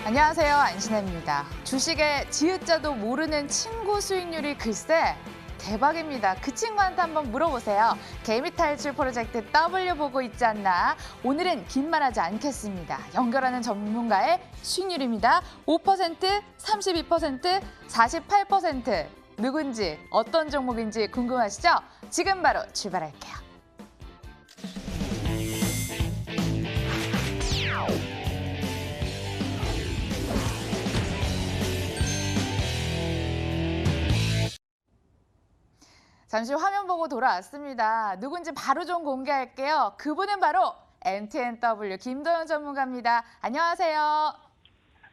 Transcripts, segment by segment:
안녕하세요. 안신혜입니다. 주식의 지읒자도 모르는 친구 수익률이 글쎄 대박입니다. 그 친구한테 한번 물어보세요. 개미 탈출 프로젝트 W 보고 있지 않나? 오늘은 긴 말하지 않겠습니다. 연결하는 전문가의 수익률입니다. 5%, 32%, 48%. 누군지 어떤 종목인지 궁금하시죠? 지금 바로 출발할게요. 잠시 화면 보고 돌아왔습니다. 누군지 바로 좀 공개할게요. 그분은 바로 MTNW 김도영 전문가입니다. 안녕하세요.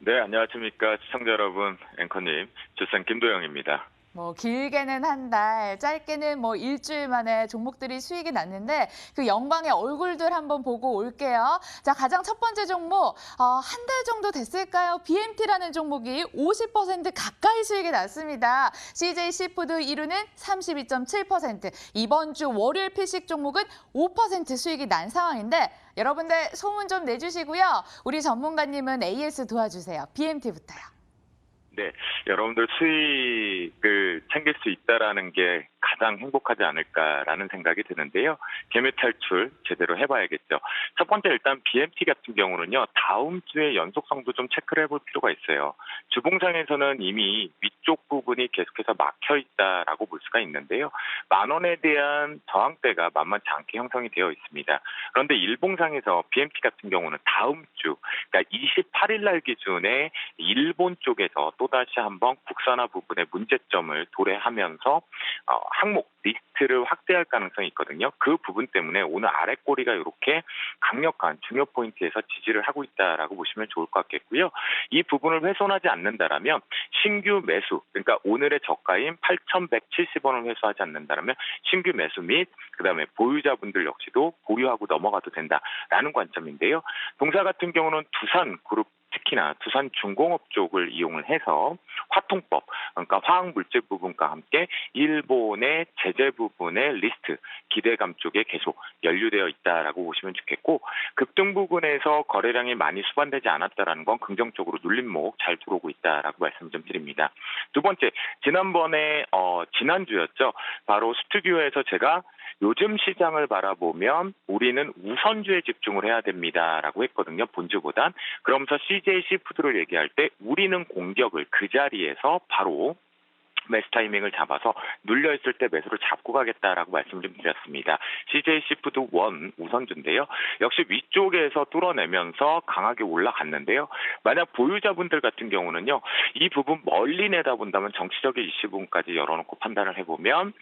네, 안녕하십니까. 시청자 여러분, 앵커님, 주생 김도영입니다. 길게는 한 달, 짧게는 일주일 만에 종목들이 수익이 났는데 그 영광의 얼굴들 한번 보고 올게요. 자, 가장 첫 번째 종목, 한 달 정도 됐을까요? BMT라는 종목이 50% 가까이 수익이 났습니다. CJ 시푸드 1위는 32.7%, 이번 주 월요일 필식 종목은 5% 수익이 난 상황인데 여러분들 소문 좀 내주시고요. 우리 전문가님은 AS 도와주세요. BMT부터요. 네, 여러분들 수익을 챙길 수 있다라는 게 가장 행복하지 않을까라는 생각이 드는데요. 개미 탈출 제대로 해봐야겠죠. 첫 번째 일단 BMT 같은 경우는요. 다음 주에 연속성도 좀 체크를 해볼 필요가 있어요. 주봉상에서는 이미 위쪽 부분이 계속해서 막혀 있다라고 볼 수가 있는데요. 10,000원에 대한 저항대가 만만치 않게 형성이 되어 있습니다. 그런데 일봉상에서 BMT 같은 경우는 다음 주, 그러니까 28일 날 기준에 일본 쪽에서 또다시 한번 국산화 부분의 문제점을 도래하면서 항목 리스트를 확대할 가능성이 있거든요. 그 부분 때문에 오늘 아래 꼬리가 이렇게 강력한 중요 포인트에서 지지를 하고 있다라고 보시면 좋을 것 같겠고요. 이 부분을 훼손하지 않는다라면 신규 매수, 그러니까 오늘의 저가인 8,170원을 회수하지 않는다라면 신규 매수 및 그다음에 보유자분들 역시도 보유하고 넘어가도 된다라는 관점인데요. 동사 같은 경우는 두산그룹 특히나 두산중공업 쪽을 이용을 해서 화통법, 그러니까 화학물질 부분과 함께 일본의 제재 부분의 리스트, 기대감 쪽에 계속 연루되어 있다라고 보시면 좋겠고, 급등 부분에서 거래량이 많이 수반되지 않았다라는 건 긍정적으로 눌림목 잘 들어오고 있다라고 말씀 좀 드립니다. 두 번째, 지난주였죠. 바로 스튜디오에서 제가 요즘 시장을 바라보면 우리는 우선주에 집중을 해야 됩니다라고 했거든요. 본주보단. 그러면서 CJ 시푸드를 얘기할 때 우리는 공격을 그 자리에서 바로 매수 타이밍을 잡아서 눌려있을 때 매수를 잡고 가겠다라고 말씀을 좀 드렸습니다. CJ 시푸드 1 우선주인데요. 역시 위쪽에서 뚫어내면서 강하게 올라갔는데요. 만약 보유자분들 같은 경우는요. 이 부분 멀리 내다본다면 정치적인 이슈 부분까지 열어놓고 판단을 해보면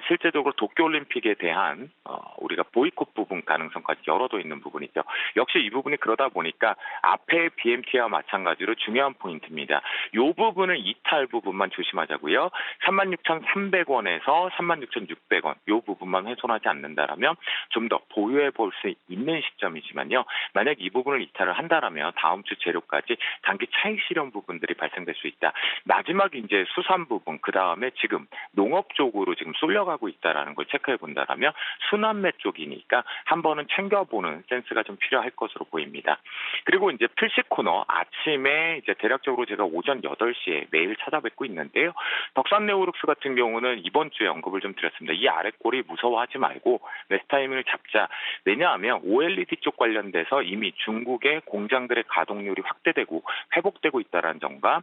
실제적으로 도쿄올림픽에 대한 우리가 보이콧 부분 가능성까지 열어둬 있는 부분이죠. 역시 이 부분이 그러다 보니까 앞에 BMT와 마찬가지로 중요한 포인트입니다. 이 부분은 이탈 부분만 조심하자고요. 36,300원에서 36,600원 이 부분만 훼손하지 않는다라면 좀 더 보유해 볼 수 있는 시점이지만요. 만약 이 부분을 이탈을 한다라면 다음 주 재료까지 단기 차익 실현 부분들이 발생될 수 있다. 마지막 이제 수산 부분, 그 다음에 지금 농업 쪽으로 지금 쏠려가고 있다라는 걸 체크해 본다라면 순환매 쪽이니까 한 번은 챙겨보는 센스가 좀 필요할 것으로 보입니다. 그리고 이제 필식 코너 아침에 이제 대략적으로 제가 오전 8시에 매일 찾아뵙고 있는데요. 덕산네오룩스 같은 경우는 이번 주에 언급을 좀 드렸습니다. 이 아래 꼬리 무서워하지 말고 매수 타이밍을 잡자. 왜냐하면 OLED 쪽 관련돼서 이미 중국의 공장들의 가동률이 확대되고 회복되고 있다는 점과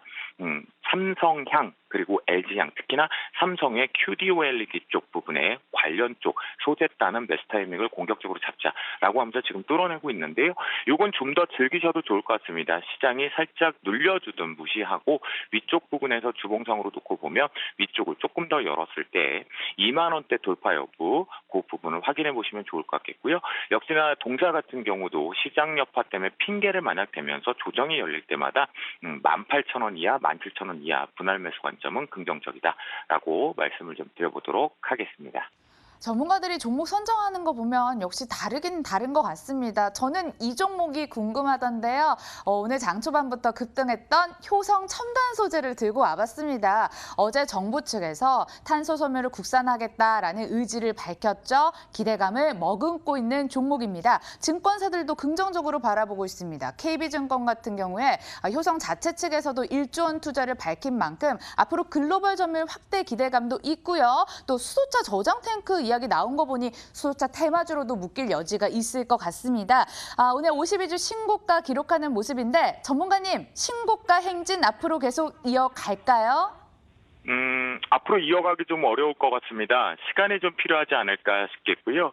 삼성향 그리고 LG향, 특히나 삼성의 QD-OLED 쪽 부분에 관련 쪽 소재 따는 매수 타이밍을 공격적으로 잡자라고 하면서 지금 뚫어내고 있는데요. 이건 좀 더 즐기셔도 좋을 것 같습니다. 시장이 살짝 눌려주든 무시하고 위쪽 부분에서 주봉상으로 놓고 보면 위쪽을 조금 더 열었을 때 2만 원대 돌파 여부 그 부분을 확인해 보시면 좋을 것 같겠고요. 역시나 동사 같은 경우도 시장 여파 때문에 핑계를 만약 대면서 조정이 열릴 때마다 18,000원 이하, 17,000원 이하 분할 매수 관점은 긍정적이다라고 말씀을 좀 드려보도록 하겠습니다. 전문가들이 종목 선정하는 거 보면 역시 다르긴 다른 것 같습니다. 저는 이 종목이 궁금하던데요. 오늘 장 초반부터 급등했던 효성 첨단 소재를 들고 와봤습니다. 어제 정부 측에서 탄소 섬유를 국산하겠다라는 의지를 밝혔죠. 기대감을 머금고 있는 종목입니다. 증권사들도 긍정적으로 바라보고 있습니다. KB증권 같은 경우에 효성 자체 측에서도 1조 원 투자를 밝힌 만큼 앞으로 글로벌 점유율 확대 기대감도 있고요. 또 수소차 저장 탱크 이야기 나온 거 보니 수소차 테마주로도 묶일 여지가 있을 것 같습니다. 오늘 52주 신고가 기록하는 모습인데 전문가님, 신고가 행진 앞으로 계속 이어갈까요? 앞으로 이어가기 좀 어려울 것 같습니다. 시간이 좀 필요하지 않을까 싶겠고요.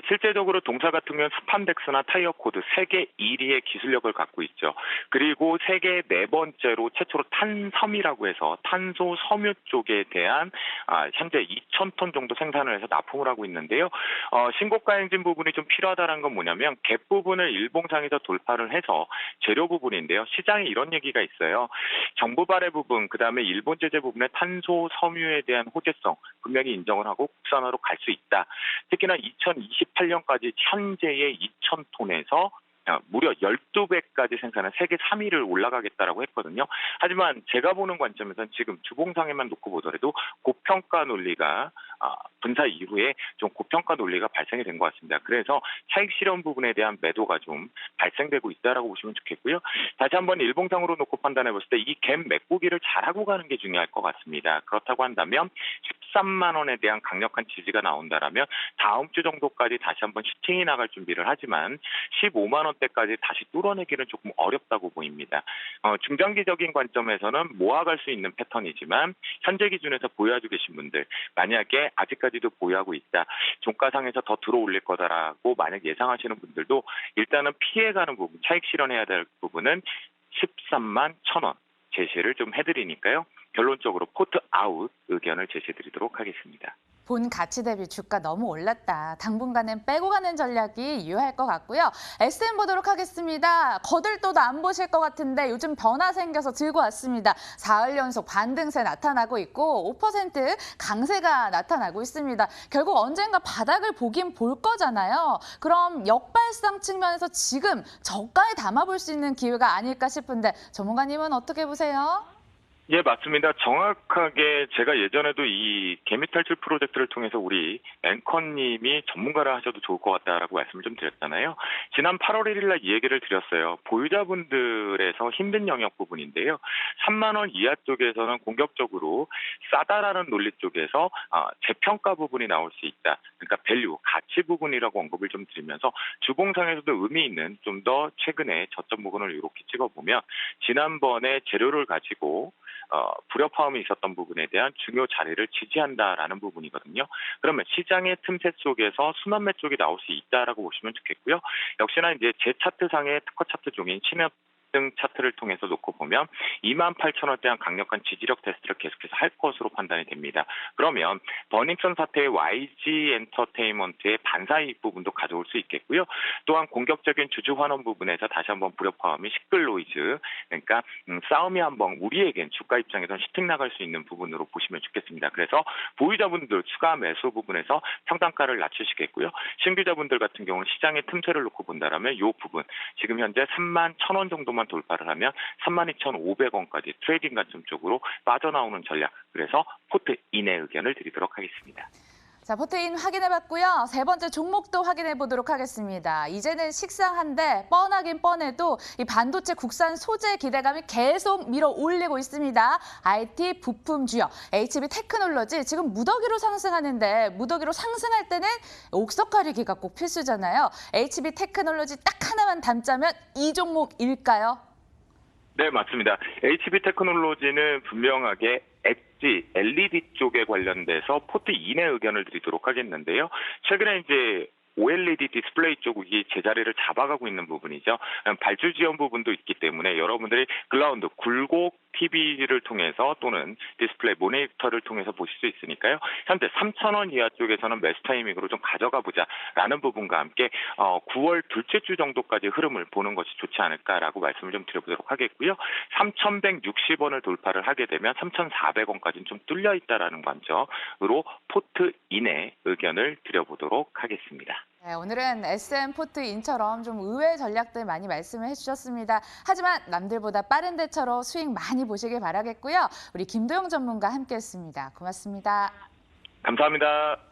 실제적으로 동사 같은 경우는 스판덱스나 타이어 코드 세계 1위의 기술력을 갖고 있죠. 그리고 세계 네 번째로 최초로 탄섬이라고 해서 탄소 섬유 쪽에 대한 현재 2,000톤 정도 생산을 해서 납품을 하고 있는데요. 신고가 행진 부분이 좀 필요하다는 건 뭐냐면 갭 부분을 일봉상에서 돌파를 해서 재료 부분인데요. 시장에 이런 얘기가 있어요. 정부 발해 부분, 그다음에 일본 제재 부분의 탄소 섬유에 대한 호재성 분명히 인정을 하고 국산화로 갈 수 있다. 특히나 2028년까지 현재의 2,000톤에서 무려 12배까지 생산한 세계 3위를 올라가겠다라고 했거든요. 하지만 제가 보는 관점에서는 지금 주봉상에만 놓고 보더라도 고평가 논리가 분사 이후에 좀 고평가 논리가 발생이 된 것 같습니다. 그래서 차익 실현 부분에 대한 매도가 좀 발생되고 있다라고 보시면 좋겠고요. 다시 한번 일봉상으로 놓고 판단해 봤을 때 이 갭 메꾸기를 잘하고 가는 게 중요할 것 같습니다. 그렇다고 한다면 13만 원에 대한 강력한 지지가 나온다라면 다음 주 정도까지 다시 한번 슈팅이 나갈 준비를 하지만 15만 원대까지 다시 뚫어내기는 조금 어렵다고 보입니다. 중장기적인 관점에서는 모아갈 수 있는 패턴이지만 현재 기준에서 보유하고 계신 분들 만약에 아직까지도 보유하고 있다. 종가상에서 더 들어올릴 거다라고 만약 예상하시는 분들도 일단은 피해가는 부분, 차익 실현해야 될 부분은 13만 1,000원 제시를 좀 해드리니까요. 결론적으로 포트 아웃 의견을 제시해드리도록 하겠습니다. 본 가치 대비 주가 너무 올랐다. 당분간은 빼고 가는 전략이 유효할 것 같고요. SM 보도록 하겠습니다. 거들떠도 안 보실 것 같은데 요즘 변화 생겨서 들고 왔습니다. 사흘 연속 반등세 나타나고 있고 5% 강세가 나타나고 있습니다. 결국 언젠가 바닥을 보긴 볼 거잖아요. 그럼 역발상 측면에서 지금 저가에 담아볼 수 있는 기회가 아닐까 싶은데 전문가님은 어떻게 보세요? 예, 맞습니다. 정확하게 제가 예전에도 이 개미 탈출 프로젝트를 통해서 우리 앵커님이 전문가를 하셔도 좋을 것 같다라고 말씀을 좀 드렸잖아요. 지난 8월 1일 날 이 얘기를 드렸어요. 보유자분들에서 힘든 영역 부분인데요. 3만 원 이하 쪽에서는 공격적으로 싸다라는 논리 쪽에서 재평가 부분이 나올 수 있다. 그러니까 밸류, 가치 부분이라고 언급을 좀 드리면서 주봉상에서도 의미 있는 좀 더 최근에 저점 부분을 이렇게 찍어보면 지난번에 재료를 가지고 불협화음이 있었던 부분에 대한 중요 자리를 지지한다라는 부분이거든요. 그러면 시장의 틈새 속에서 순환매 쪽이 나올 수 있다라고 보시면 좋겠고요. 역시나 이제 제 차트상의 특허 차트 중인 신협 등 차트를 통해서 놓고 보면 28,000원대한 강력한 지지력 테스트를 계속해서 할 것으로 판단이 됩니다. 그러면 버닝썬 사태의 YG 엔터테인먼트의 반사이익 부분도 가져올 수 있겠고요. 또한 공격적인 주주 환원 부분에서 다시 한번 불협화음이 시끌로이즈, 그러니까 싸움이 한번 우리에겐 주가 입장에서는 슈팅 나갈 수 있는 부분으로 보시면 좋겠습니다. 그래서 보유자분들 추가 매수 부분에서 평단가를 낮추시겠고요. 신규자분들 같은 경우는 시장의 틈새를 놓고 본다라면 이 부분 지금 현재 3만 1,000원 정도만 돌파를 하면 32,500원까지 트레이딩 관점 쪽으로 빠져나오는 전략. 그래서 포트 인의 의견을 드리도록 하겠습니다. 자, 포트인 확인해봤고요. 세 번째 종목도 확인해보도록 하겠습니다. 이제는 식상한데 뻔하긴 뻔해도 이 반도체 국산 소재 기대감이 계속 밀어 올리고 있습니다. IT 부품주요 HB 테크놀로지 지금 무더기로 상승하는데 무더기로 상승할 때는 옥석 가리기가 꼭 필수잖아요. HB 테크놀로지 딱 하나만 담자면 이 종목일까요? 네, 맞습니다. HB 테크놀로지는 분명하게 엣지, LED 쪽에 관련돼서 포트 인의 의견을 드리도록 하겠는데요. 최근에 이제 OLED 디스플레이 쪽이 제자리를 잡아가고 있는 부분이죠. 발주 지원 부분도 있기 때문에 여러분들이 클라우드, 굴곡 TV를 통해서 또는 디스플레이 모니터를 통해서 보실 수 있으니까요. 현재 3,000원 이하 쪽에서는 매수 타이밍으로 좀 가져가 보자라는 부분과 함께 9월 둘째 주 정도까지 흐름을 보는 것이 좋지 않을까라고 말씀을 좀 드려보도록 하겠고요. 3,160원을 돌파를 하게 되면 3,400원까지는 좀 뚫려 있다라는 관점으로 포트 인의 의견을 드려보도록 하겠습니다. 네, 오늘은 SM 포트인처럼 좀 의외의 전략들 많이 말씀을 해주셨습니다. 하지만 남들보다 빠른 대처로 수익 많이 보시길 바라겠고요. 우리 김도영 전문가 함께했습니다. 고맙습니다. 감사합니다.